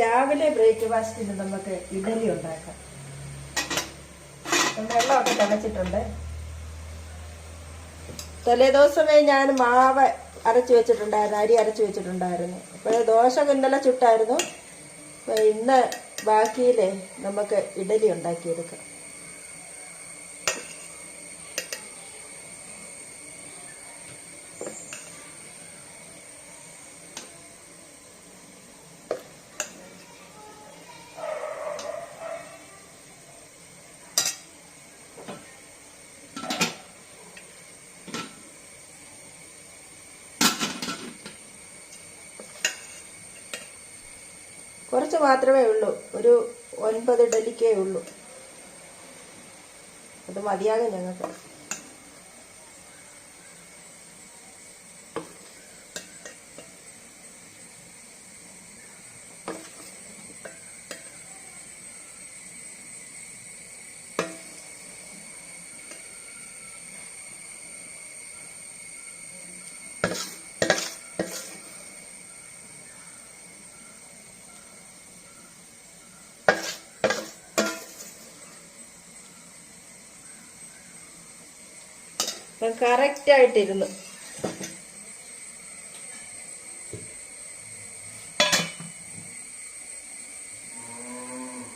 രാവിലെ ബ്രേക്ക്ഫാസ്റ്റിന് നമുക്ക് ഇഡലി ഉണ്ടാക്കാം. വെള്ളമൊക്കെ തിളച്ചിട്ടുണ്ട്. തലേദിവസമേ ഞാൻ മാവ് അരച്ചു വെച്ചിട്ടുണ്ടായിരുന്നു, അരി അരച്ചു വെച്ചിട്ടുണ്ടായിരുന്നു. അപ്പോൾ ദോശ ഇന്നലെ ചുട്ടായിരുന്നു. അപ്പോൾ ഇന്ന് ബാക്കിയിലേ നമുക്ക് ഇഡലി ഉണ്ടാക്കിയെടുക്കാം. കുറച്ച് മാത്രമേ ഉള്ളൂ, ഒരു 9 ഇഡലിക്കേ ഉള്ളൂ. അത് മതിയാകും ഞങ്ങൾക്ക്. കറക്റ്റായിട്ടിരുന്നു.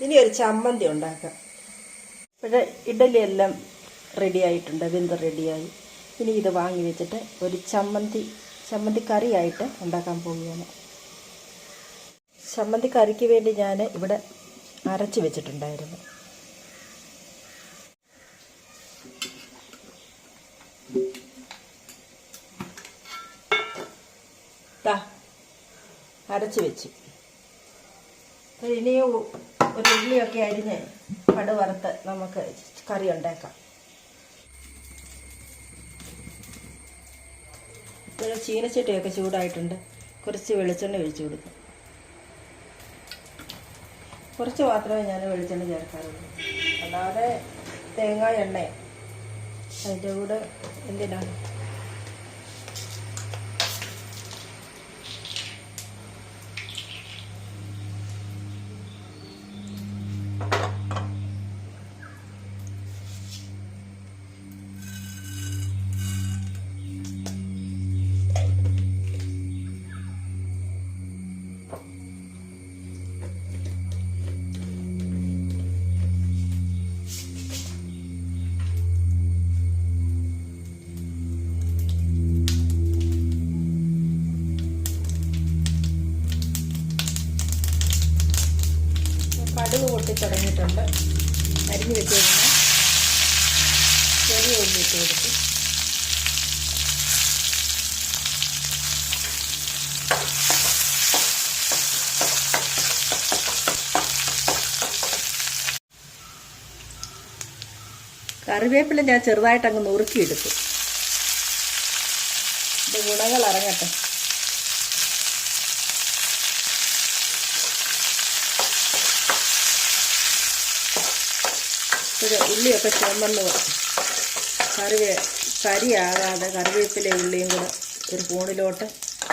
ഇനി ഒരു ചമ്മന്തി ഉണ്ടാക്കാം. ഇവിടെ ഇഡലി എല്ലാം റെഡി ആയിട്ടുണ്ട്, വെന്ത് റെഡിയായി. ഇനി ഇത് വാങ്ങി വെച്ചിട്ട് ഒരു ചമ്മന്തി കറിയായിട്ട് ഉണ്ടാക്കാൻ പോവുകയാണ്. ചമ്മന്തി കറിക്ക് വേണ്ടി ഞാൻ ഇവിടെ അരച്ച് വെച്ചിട്ടുണ്ടായിരുന്നു. അരച്ച് വെച്ച് ഇനിയും ഒരു ഉള്ളിയൊക്കെ അരിഞ്ഞ് കടു വറുത്ത് നമുക്ക് കറി ഉണ്ടാക്കാം. ഇവിടെ ചീനച്ചട്ടിയൊക്കെ ചൂടായിട്ടുണ്ട്. കുറച്ച് വെളിച്ചെണ്ണ ഒഴിച്ചു കൊടുക്കും. കുറച്ച് മാത്രമേ ഞാൻ വെളിച്ചെണ്ണ ചേർക്കാറുള്ളൂ, അല്ലാതെ തേങ്ങ എണ്ണ അതിൻ്റെ കൂടെ എന്തിനാണ്. കടുക് പൊട്ടി തുടങ്ങിയിട്ടുണ്ട്. അരിഞ്ഞ് വെച്ചിരുന്ന ചെറിയ ഉള്ളി ഇട്ട് കൊടുത്ത് കറിവേപ്പില ഞാൻ ചെറുതായിട്ടങ്ങ് നുറുക്കിയെടുത്തു. ഇത് ഗുണങ്ങൾ ഇറങ്ങട്ടെ. ഉള്ളിയൊക്കെ ചുമന്ന് കരിയാകാതെ കറിവേപ്പില ഉള്ളിയും കൂടെ ഒരു സ്പൂണിലോട്ട്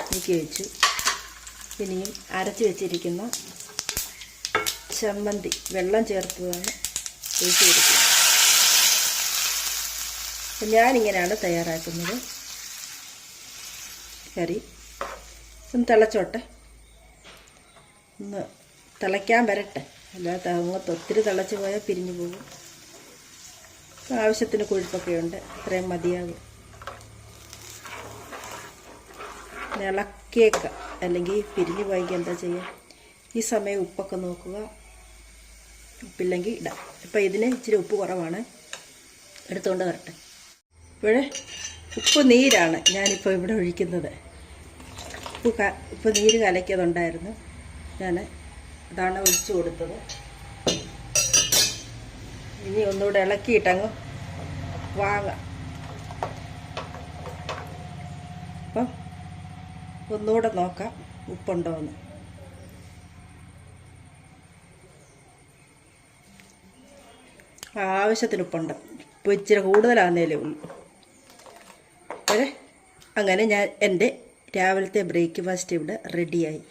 നീക്കി വെച്ചു. ഇനിയും അരച്ച് വെച്ചിരിക്കുന്ന ചമ്മന്തി വെള്ളം ചേർത്തതാണ് ഒഴിച്ച് കൊടുക്കുന്നത്. അപ്പം ഞാനിങ്ങനെയാണ് തയ്യാറാക്കുന്നത്. കറി ഒന്ന് തിളച്ചോട്ടെ, ഒന്ന് തിളയ്ക്കാൻ വരട്ടെ, അല്ലാതെ അങ്ങോട്ട് ഒത്തിരി തിളച്ച് പോയാൽ പിരിഞ്ഞു പോകും. ആവശ്യത്തിന് കൊഴുപ്പൊക്കെ ഉണ്ട്, ഇത്രയും മതിയാകും. ഇളക്കിയേക്ക, അല്ലെങ്കിൽ പിരിഞ്ഞു പോയെങ്കിൽ എന്താ ചെയ്യുക. ഈ സമയം ഉപ്പൊക്കെ നോക്കുക, ഉപ്പില്ലെങ്കിൽ ഇടാം. ഇപ്പം ഇതിന് ഇച്ചിരി ഉപ്പ് കുറവാണ്, എടുത്തുകൊണ്ട് വരട്ടെ. ഇവിടെ ഉപ്പ് നീരാണ് ഞാനിപ്പോൾ ഇവിടെ ഒഴിക്കുന്നത്. ഉപ്പ് നീര് കലക്കിയതുണ്ടായിരുന്നു, ഞാൻ അതാണ് ഒഴിച്ചു കൊടുത്തത്. ഇനി ഒന്നുകൂടെ ഇളക്കിയിട്ടങ്ങ് വാങ്ങാം. അപ്പം ഒന്നുകൂടെ നോക്കാം ഉപ്പുണ്ടോ എന്ന്. ആവശ്യത്തിന് ഉപ്പുണ്ട്. ഇപ്പോൾ ഇച്ചിരി കൂടുതലാണെന്നേ ഉള്ളൂ. അങ്ങനെ ഞാൻ എൻ്റെ രാവിലത്തെ ബ്രേക്ക്ഫാസ്റ്റ് ഇവിടെ റെഡിയായി.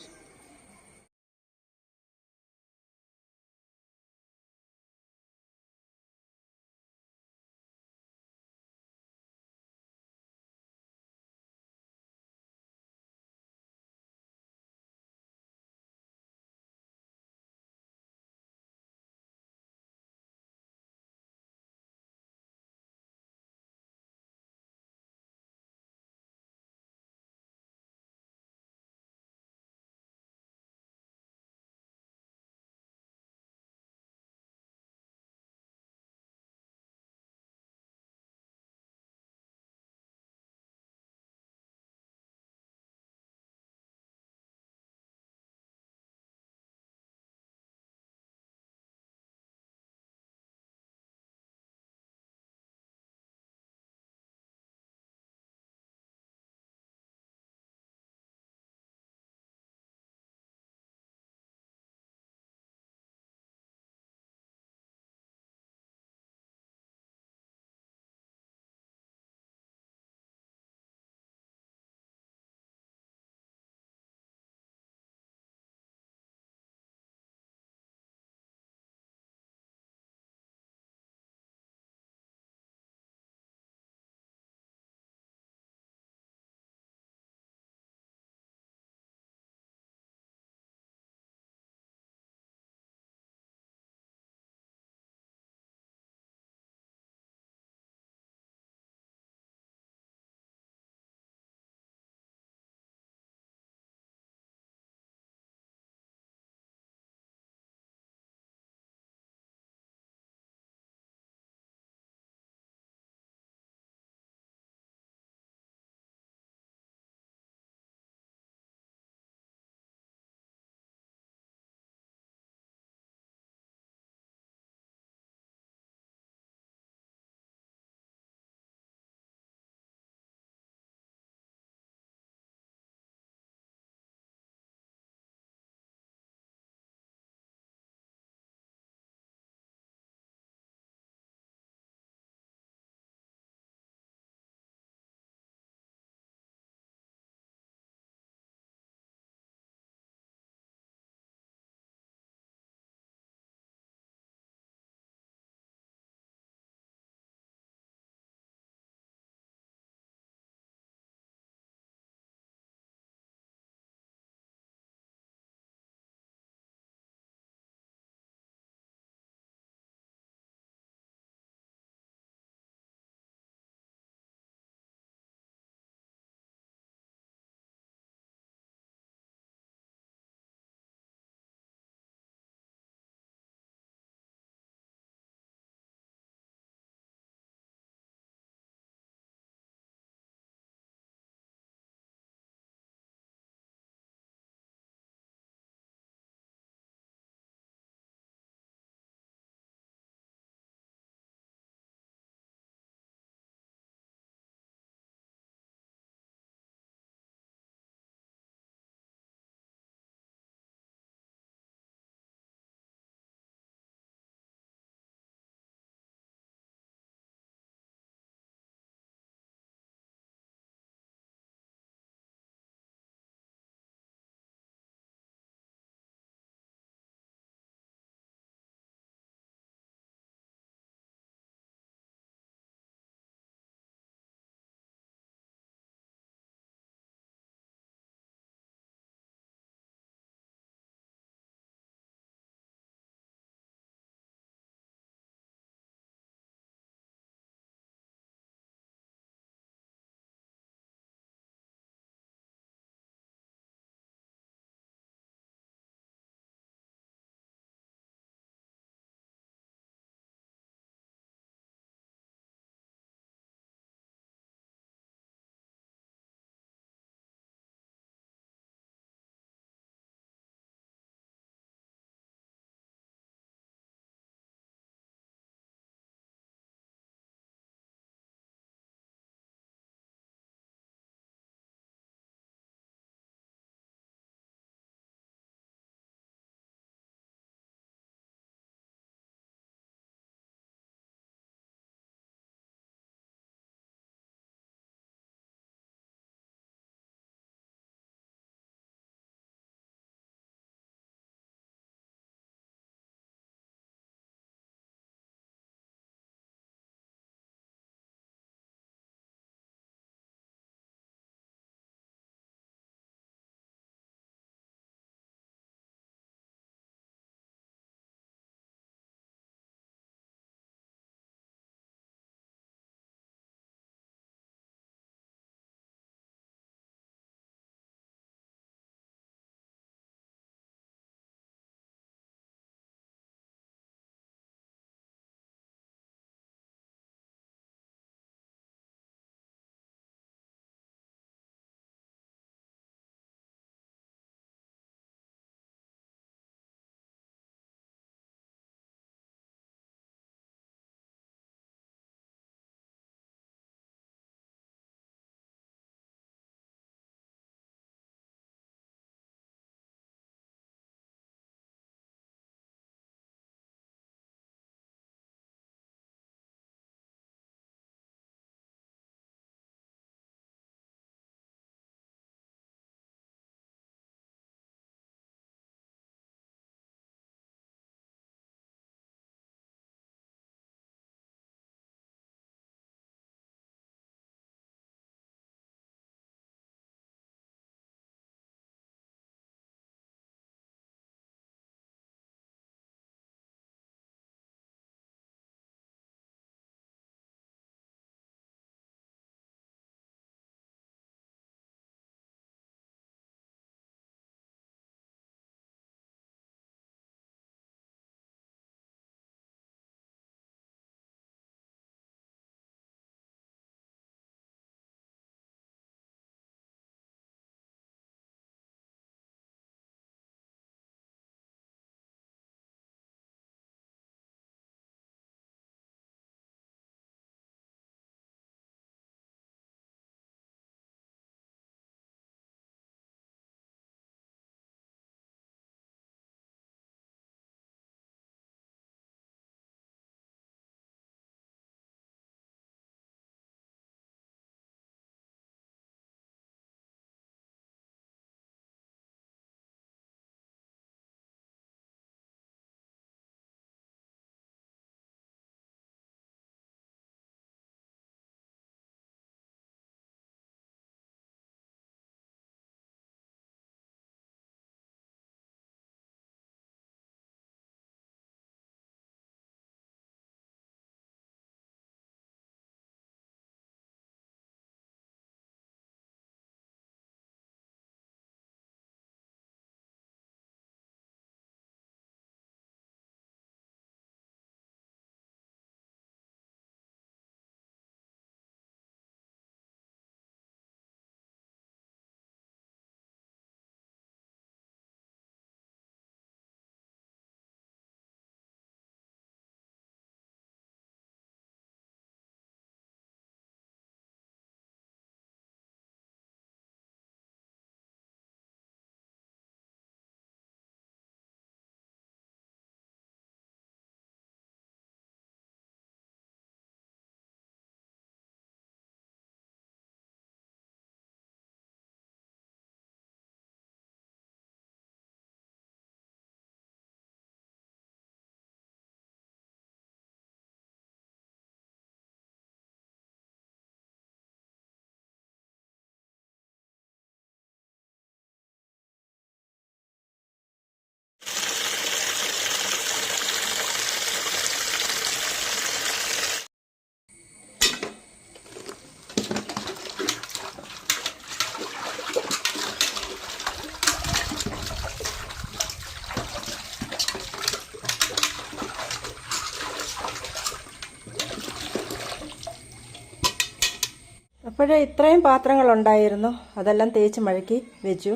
അപ്പോഴേ ഇത്രയും പാത്രങ്ങളുണ്ടായിരുന്നു, അതെല്ലാം തേച്ച് മഴക്കി വെച്ചു.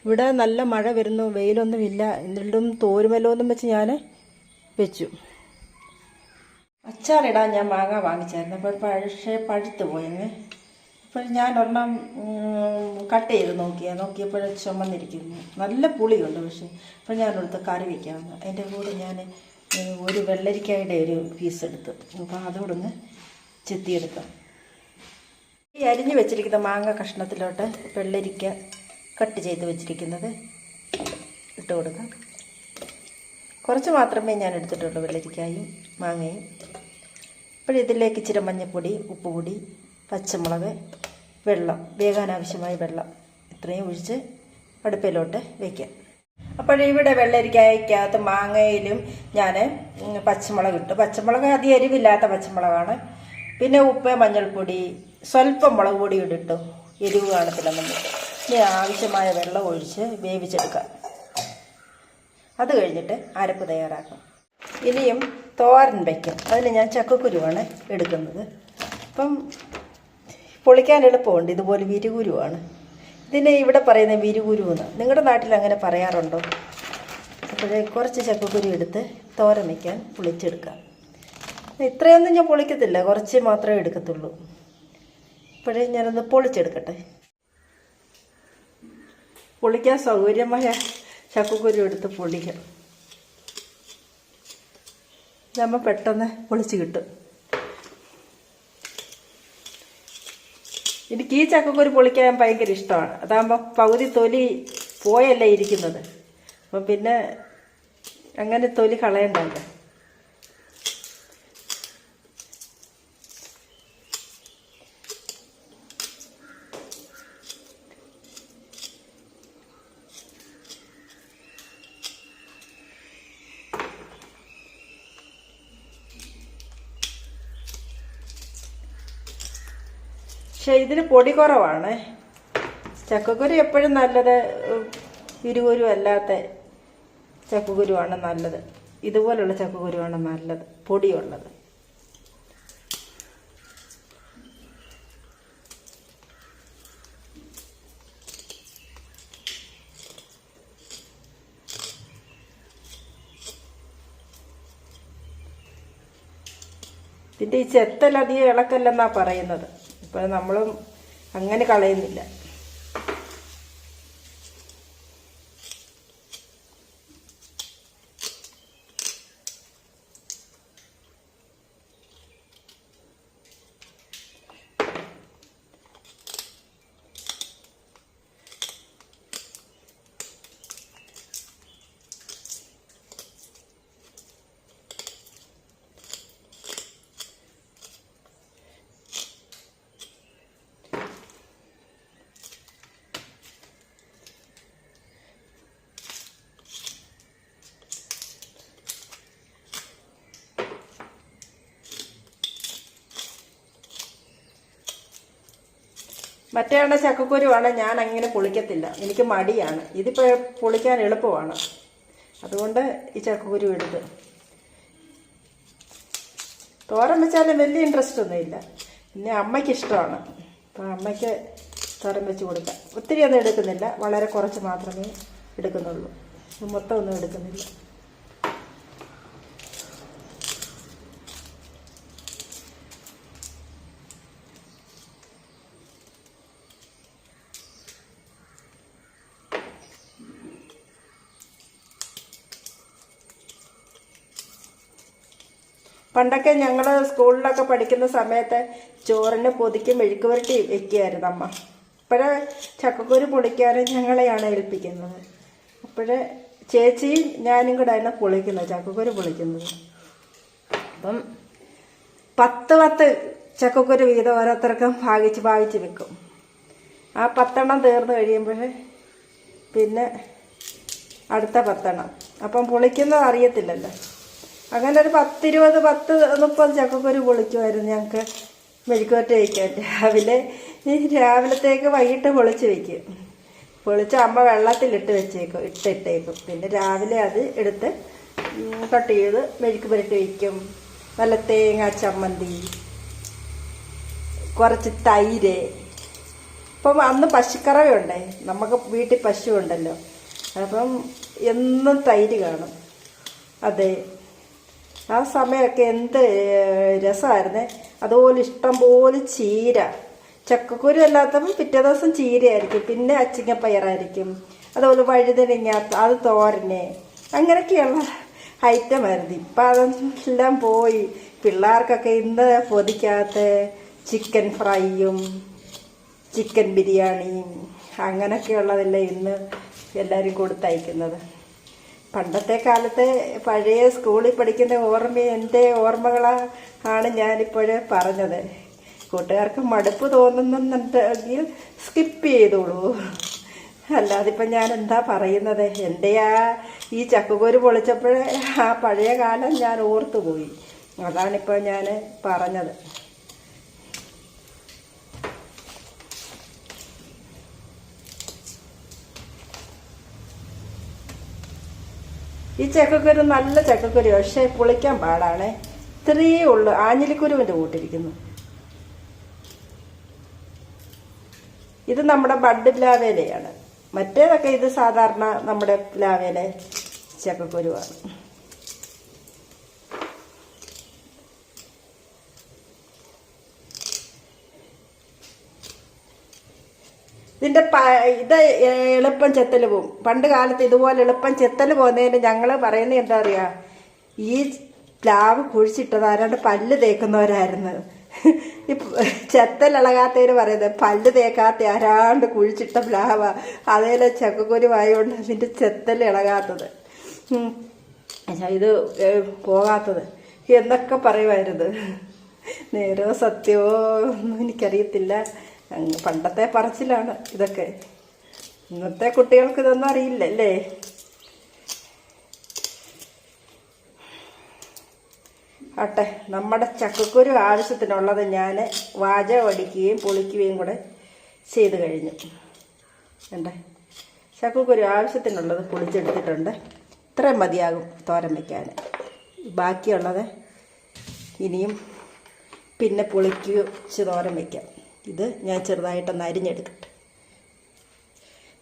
ഇവിടെ നല്ല മഴ വരുന്നു, വെയിലൊന്നുമില്ല, എന്നിട്ടും തോരുമല്ലോന്നും വെച്ച് ഞാൻ വെച്ചു. അച്ചാറിടാൻ ഞാൻ മാങ്ങ വാങ്ങിച്ചായിരുന്നു, അപ്പോൾ പക്ഷേ പഴുത്ത് പോയെന്ന്. അപ്പോൾ ഞാൻ ഒരെണ്ണം കട്ട് ചെയ്ത് നോക്കിയപ്പോൾ ചുമന്നിരിക്കുന്നു, നല്ല പുളിയുണ്ട്. പക്ഷേ അപ്പോൾ ഞാനെടുത്ത് കറി വയ്ക്കാമെന്ന്. അതിൻ്റെ കൂടെ ഞാൻ ഒരു വെള്ളരിക്കായുടെ ഒരു പീസ് എടുത്തു. അപ്പോൾ അതോടൊന്ന് ചെത്തിയെടുക്കാം. ഈ അരിഞ്ഞ് വെച്ചിരിക്കുന്ന മാങ്ങ കഷ്ണത്തിലോട്ട് വെള്ളരിക്ക കട്ട് ചെയ്ത് വെച്ചിരിക്കുന്നത് ഇട്ട് കൊടുക്കാം. കുറച്ച് മാത്രമേ ഞാൻ എടുത്തിട്ടുള്ളൂ, വെള്ളരിക്കായും മാങ്ങയും. അപ്പോൾ ഇതിലേക്ക് ഇച്ചിരി മഞ്ഞൾപ്പൊടി, ഉപ്പുപൊടി, പച്ചമുളക്, വെള്ളം, വേകാൻ ആവശ്യമായ വെള്ളം ഇത്രയും ഒഴിച്ച് അടുപ്പിലോട്ട് വയ്ക്കാം. അപ്പോഴിവിടെ വെള്ളരിക്കായ്ക്കകത്ത് മാങ്ങയിലും ഞാൻ പച്ചമുളക് ഇട്ടു. പച്ചമുളക് അധികം എരിവില്ലാത്ത പച്ചമുളകാണ്. പിന്നെ ഉപ്പ്, മഞ്ഞൾപ്പൊടി, സ്വല്പം മുളക് പൊടി ഇട്ടു, എരിവ് കാണത്തില്ലെന്നും ഇട്ട്. ഇനി ആവശ്യമായ വെള്ളം ഒഴിച്ച് വേവിച്ചെടുക്കാം. അത് കഴിഞ്ഞിട്ട് അരപ്പ് തയ്യാറാക്കാം. ഇനിയും തോരൻ വയ്ക്കാം. അതിന് ഞാൻ ചക്കക്കുരുവാണ് എടുക്കുന്നത്. അപ്പം പൊളിക്കാൻ എളുപ്പമുണ്ട്, ഇതുപോലെ വിരുകുരുവാണ്. ഇതിനെ ഇവിടെ പറയുന്നത് വിരുകുരു എന്ന്. നിങ്ങളുടെ നാട്ടിൽ അങ്ങനെ പറയാറുണ്ടോ? അപ്പോഴേ കുറച്ച് ചക്കക്കുരു എടുത്ത് തോരൻ വയ്ക്കാൻ പൊളിച്ചെടുക്കാം. ഇത്രയൊന്നും ഞാൻ പൊളിക്കത്തില്ല, കുറച്ച് മാത്രമേ എടുക്കത്തുള്ളൂ. അപ്പോഴേ ഞാനൊന്ന് പൊളിച്ചെടുക്കട്ടെ. പൊളിക്കാൻ സൗകര്യമായ ചക്കക്കുരു എടുത്ത് പൊളിക്കാം. ഇതാകുമ്പോൾ പെട്ടെന്ന് പൊളിച്ച് കിട്ടും. എനിക്ക് ഈ ചക്കക്കുരു പൊളിക്കാൻ ഭയങ്കര ഇഷ്ടമാണ്. അതാകുമ്പോൾ പകുതി തൊലി പോയല്ലേ ഇരിക്കുന്നത്, അപ്പം പിന്നെ അങ്ങനെ തൊലി കളയണ്ടല്ലോ. പക്ഷെ ഇതിന് പൊടി കുറവാണ്. ചക്കക്കുരു എപ്പോഴും നല്ലത് വിരുകുരു അല്ലാത്ത ചക്കക്കുരുവാണ് നല്ലത്. ഇതുപോലുള്ള ചക്കക്കുരുവാണ് നല്ലത്, പൊടിയുള്ളത്. ഇതിൻ്റെ ഈ ചെത്തലധികം ഇളക്കല്ലെന്നാണ് പറയുന്നത്. ഇപ്പോൾ നമ്മളും അങ്ങനെ കളയുന്നില്ല. മറ്റേ ചക്കക്കുരുവാണ് ഞാൻ അങ്ങനെ പൊളിക്കത്തില്ല, എനിക്ക് മടിയാണ്. ഇതിപ്പോൾ പൊളിക്കാൻ എളുപ്പമാണ്, അതുകൊണ്ട് ഈ ചക്കക്കുരു എടുത്ത് തോരൻ വെച്ചാലും വലിയ ഇൻട്രസ്റ്റ് ഒന്നുമില്ല. പിന്നെ അമ്മയ്ക്ക് ഇഷ്ടമാണ്, അപ്പോൾ അമ്മയ്ക്ക് തോരൻ വെച്ച് കൊടുക്കാം. ഒത്തിരി ഒന്നും എടുക്കുന്നില്ല, വളരെ കുറച്ച് മാത്രമേ എടുക്കുന്നുള്ളൂ, മൊത്തം ഒന്നും എടുക്കുന്നില്ല. പണ്ടൊക്കെ ഞങ്ങൾ സ്കൂളിലൊക്കെ പഠിക്കുന്ന സമയത്ത് ചോറിന് പൊതിക്ക് മെഴുക്ക് പുരട്ടി വെക്കുകയായിരുന്നു അമ്മ. അപ്പോഴേ ചക്കക്കുരു പൊളിക്കാനും ഞങ്ങളെയാണ് ഏൽപ്പിക്കുന്നത്. അപ്പോഴേ ചേച്ചിയും ഞാനും കൂടെ ആയിരുന്നു പൊളിക്കുന്നത്, ചക്കക്കുരു പൊളിക്കുന്നത്. അപ്പം 10 ചക്കക്കുരു വീതം ഓരോരുത്തർക്കും ഭാഗിച്ച് വെക്കും. ആ 10 തീർന്നു കഴിയുമ്പോൾ പിന്നെ അടുത്ത 10. അപ്പം പൊളിക്കുന്നത് അറിയത്തില്ലല്ലോ. അങ്ങനെ ഒരു 10, 20, 10, 30 ചക്കക്കുരു പൊളിക്കുമായിരുന്നു ഞങ്ങൾക്ക് മെഴുക്കുവരട്ടി വയ്ക്കാൻ. രാവിലത്തേക്ക് വൈകിട്ട് പൊളിച്ച് വയ്ക്കും. പൊളിച്ച് അമ്മ വെള്ളത്തിലിട്ട് ഇട്ടേക്കും. പിന്നെ രാവിലെ അത് എടുത്ത് കട്ട് ചെയ്ത് മെഴുക്ക് പുരട്ടി വയ്ക്കും. നല്ല തേങ്ങ ചമ്മന്തി, കുറച്ച് തൈര്. ഇപ്പം അന്ന് പശുക്കറവയുണ്ടേ, നമുക്ക് വീട്ടിൽ പശു ഉണ്ടല്ലോ, അപ്പം എന്നും തൈര് കാണും. അതെ, ആ സമയമൊക്കെ എന്ത് രസമായിരുന്നേ. അതുപോലെ ഇഷ്ടം പോലെ ചീര, ചക്കക്കുരു അല്ലാത്തപ്പം പിറ്റേ ദിവസം ചീരയായിരിക്കും, പിന്നെ അച്ചിങ്ങപ്പയറായിരിക്കും, അതുപോലെ വഴുതനങ്ങ, അത് തോരന്, അങ്ങനെയൊക്കെയുള്ള ഐറ്റമായിരുന്നു. ഇപ്പം അതെല്ലാം പോയി. പിള്ളേർക്കൊക്കെ ഇന്ന് പൊതിക്കകത്ത് ചിക്കൻ ഫ്രൈയും ചിക്കൻ ബിരിയാണിയും അങ്ങനെയൊക്കെയുള്ളതല്ലേ ഇന്ന് എല്ലാവരും കൊടുത്തയക്കുന്നത്. പണ്ടത്തെ കാലത്തെ പഴയ സ്കൂളിൽ പഠിക്കുന്ന എൻ്റെ ഓർമ്മകളാണ് ഞാനിപ്പോഴേ പറഞ്ഞത്. കൂട്ടുകാർക്ക് മടുപ്പ് തോന്നുന്നുണ്ടെങ്കിൽ സ്കിപ്പ് ചെയ്തോളൂ. അല്ലാതെ ഇപ്പം ഞാൻ എന്താ പറയുന്നത്, എൻ്റെ ഈ ചക്കക്കുരു പൊളിച്ചപ്പോഴേ ആ പഴയ കാലം ഞാൻ ഓർത്തുപോയി. അതാണിപ്പോൾ ഞാൻ പറഞ്ഞത്. ഈ ചക്കക്കുരു നല്ല ചക്കക്കുരു, പക്ഷേ പൊളിക്കാൻ പാടാണ്. ഇത്രയേ ഉള്ളൂ, ആഞ്ഞിലിക്കുരുവിൻ്റെ കൂട്ടിരിക്കുന്നു. ഇത് നമ്മുടെ ബഡ് പ്ലാവേലയാണ്. മറ്റേതൊക്കെ ഇത് സാധാരണ നമ്മുടെ പ്ലാവേല ചക്കക്കുരുവാണ്. ഇതിൻ്റെ ഇത് എളുപ്പം ചെത്തൽ പോവും. പണ്ട് കാലത്ത് ഇതുപോലെ എളുപ്പം ചെത്തൽ പോകുന്നതിന് ഞങ്ങൾ പറയുന്നത് എന്താ പറയുക, ഈ പ്ലാവ് കുഴിച്ചിട്ടത് ആരാണ്ട് പല്ല് തേക്കുന്നവരായിരുന്നു. ഈ ചെത്തലിളകാത്തവര് പറയുന്നത് പല്ല് തേക്കാത്ത ആരാണ്ട് കുഴിച്ചിട്ട പ്ലാവ, അതേലെ ചക്കക്കുരുവായോണ്ട് അതിൻ്റെ ചെത്തൽ ഇളകാത്തത്, ഇത് പോകാത്തത് എന്നൊക്കെ പറയുമായിരുന്നു. നേരോ സത്യമോ ഒന്നും എനിക്കറിയത്തില്ല. പണ്ടത്തെ പറച്ചിലാണ് ഇതൊക്കെ. ഇന്നത്തെ കുട്ടികൾക്ക് ഇതൊന്നും അറിയില്ലല്ലേ. ആട്ടെ, നമ്മുടെ ചക്കക്കുരു ആവശ്യത്തിനുള്ളത് ഞാൻ വാചകമടിക്കുകയും പൊളിക്കുകയും കൂടെ ചെയ്ത് കഴിഞ്ഞു. വേണ്ടേ, ചക്കക്കുരു ആവശ്യത്തിനുള്ളത് പൊളിച്ചെടുത്തിട്ടുണ്ട്. ഇത്രയും മതിയാകും തോരൻ വയ്ക്കാൻ. ബാക്കിയുള്ളത് ഇനിയും പിന്നെ പൊളിച്ച് തോരൻ വയ്ക്കാം. ഇത് ഞാൻ ചെറുതായിട്ടൊന്ന് അരിഞ്ഞെടുക്കട്ടെ.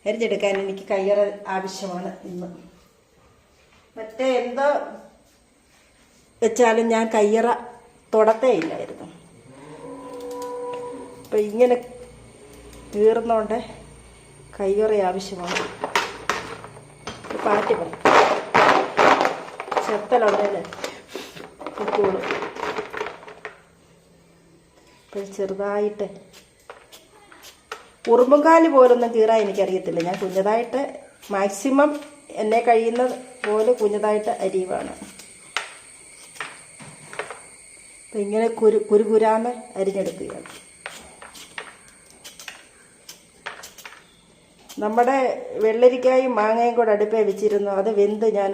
അരിഞ്ഞെടുക്കാൻ എനിക്ക് കയ്യറ ആവശ്യമാണ് ഇന്ന്. മറ്റേ എന്തോ വെച്ചാലും ഞാൻ കയ്യറ തൊടത്തേ ഇല്ലായിരുന്നു. അപ്പം ഇങ്ങനെ തീർന്നോണ്ട് കയ്യറ ആവശ്യമാണ്. പാറ്റി പറ ചെത്തലുണ്ടല്ലേ കുട്ടികൾ. അപ്പം ചെറുതായിട്ട് ഉറുമ്പുംകാല് പോലൊന്നും കീറാൻ എനിക്കറിയത്തില്ല. ഞാൻ കുഞ്ഞതായിട്ട് മാക്സിമം എന്നെ കഴിയുന്ന പോലെ കുഞ്ഞതായിട്ട് അരിയുവാണ്. അപ്പം ഇങ്ങനെ കുരുകുരാന്ന് അരിഞ്ഞെടുക്കുകയാണ്. നമ്മുടെ വെള്ളരിക്കായും മാങ്ങയും കൂടെ അടുപ്പേ വെച്ചിരുന്നു. അത് വെന്ത് ഞാൻ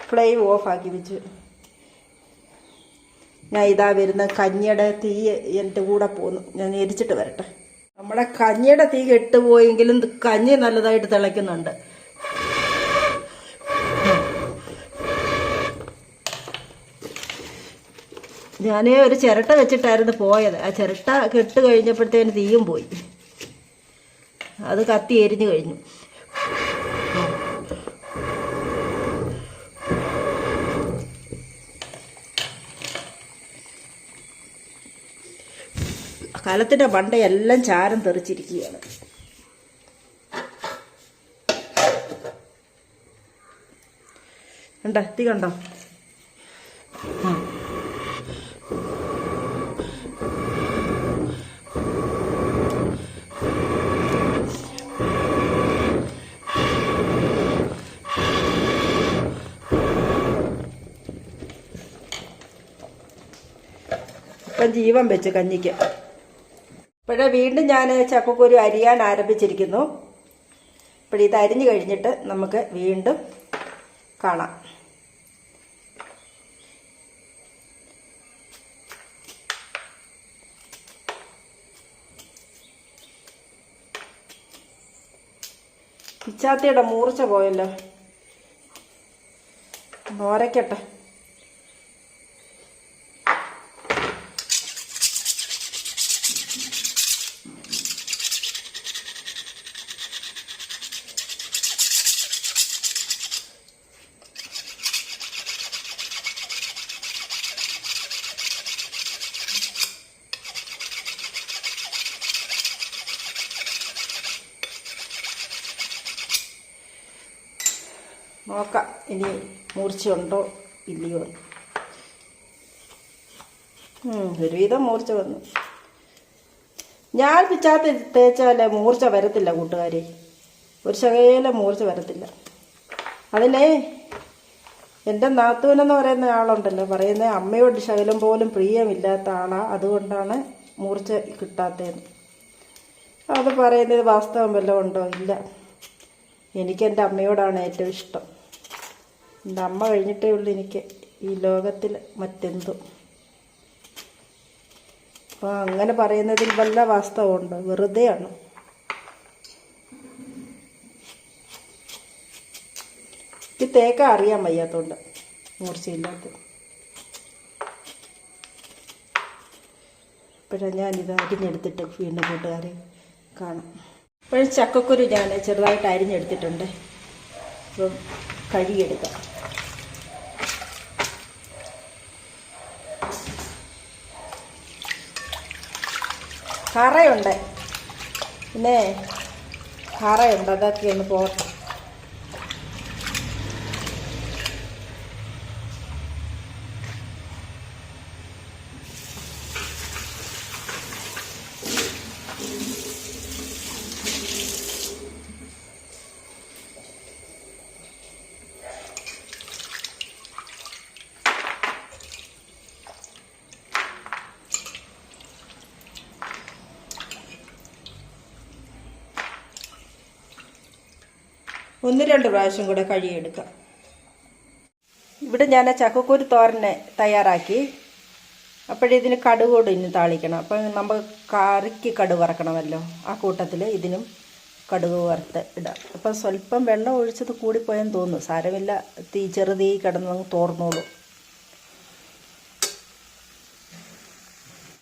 ഫ്ലെയിം ഓഫാക്കി വെച്ചു. ഞാൻ ഇതാ വരുന്ന കഞ്ഞിയുടെ തീ എൻ്റെ കൂടെ പോന്നു. ഞാൻ എരിച്ചിട്ട് വരട്ടെ. നമ്മുടെ കഞ്ഞിയുടെ തീ കെട്ടുപോയെങ്കിലും കഞ്ഞി നല്ലതായിട്ട് തിളയ്ക്കുന്നുണ്ട്. ഞാൻ ഒരു ചിരട്ട വെച്ചിട്ടായിരുന്നു പോയത്. ആ ചിരട്ട കെട്ട് കഴിഞ്ഞപ്പോഴത്തേന് തീയും പോയി. അത് കത്തി എരിഞ്ഞു കഴിഞ്ഞു. കലത്തിൻ്റെ മണ്ടയെല്ലാം ചാരം തെറിച്ചിരിക്കുകയാണ്. കണ്ടോ, തീ കണ്ടോ? ഇപ്പം ജീവൻ വെച്ച് കഞ്ഞിക്ക്. ഇപ്പോഴേ വീണ്ടും ഞാൻ ചക്കക്കുരു അരിയാൻ ആരംഭിച്ചിരിക്കുന്നു. ഇപ്പോഴിത് അരിഞ്ഞു കഴിഞ്ഞിട്ട് നമുക്ക് വീണ്ടും കാണാം. പിച്ചാത്തിയുടെ മൂർച്ച പോയല്ലോ. നോരയ്ക്കട്ടെ. നോക്കാം ഇനി മൂർച്ചയുണ്ടോ ഇല്ലയോ. ഒരുവിധം മൂർച്ച വന്നു. ഞാൻ പിച്ചാത്ത തേച്ചാലേ മൂർച്ച വരത്തില്ല കൂട്ടുകാരെ, ഒരു ശകലം മൂർച്ച വരത്തില്ല. അതിലേ എൻ്റെ നാത്തൂനെന്ന് പറയുന്ന ആളുണ്ടല്ലോ, പറയുന്നത് അമ്മയോട് ശകലം പോലും പ്രിയമില്ലാത്ത ആളാണ്, അതുകൊണ്ടാണ് മൂർച്ച കിട്ടാത്തതെന്ന്. അത് പറയുന്നത് വാസ്തവം വല്ലതും ഉണ്ടോ? ഇല്ല. എനിക്ക് എൻ്റെ അമ്മയോടാണ് ഏറ്റവും ഇഷ്ടം. എൻ്റെ അമ്മ കഴിഞ്ഞിട്ടേ ഉള്ളൂ എനിക്ക് ഈ ലോകത്തിൽ മറ്റെന്തും. അപ്പോൾ അങ്ങനെ പറയുന്നതിൽ വല്ല വാസ്തവമുണ്ടോ? വെറുതെയാണ്. ഈ തേക്ക അറിയാൻ വയ്യാത്തോണ്ട് മൂർച്ചയില്ലാത്ത. ഇപ്പോഴാണ് ഞാനിത് അരിഞ്ഞെടുത്തിട്ട് വീണ്ടും കൂട്ടുകാരെ കാണാം. ഇപ്പോഴും ചക്കക്കുരു ഞാൻ ചെറുതായിട്ട് അരിഞ്ഞെടുത്തിട്ടുണ്ട്. അപ്പം കഴുകിയെടുക്കാം. കറയുണ്ട്, പിന്നെ കറയുണ്ട്, അതൊക്കെ ഒന്ന് പോട്ടെ. ഒന്ന് രണ്ട് പ്രാവശ്യം കൂടെ കഴുകിയെടുക്കാം. ഇവിടെ ഞാൻ ചക്കക്കുരു തോരന് തയ്യാറാക്കി. അപ്പോഴിതിന് കടുകോട് ഇനി താളിക്കണം. അപ്പം നമ്മൾ കറിക്ക് കടുക് വറക്കണമല്ലോ, ആ കൂട്ടത്തിൽ ഇതിനും കടുക് വറുത്ത് ഇടാം. അപ്പം സ്വല്പം വെള്ളം ഒഴിച്ചത് കൂടിപ്പോയെന്ന് തോന്നുന്നു. സാരമില്ല, ചെറുതീ കിടന്നങ്ങ് തോർന്നോളൂ.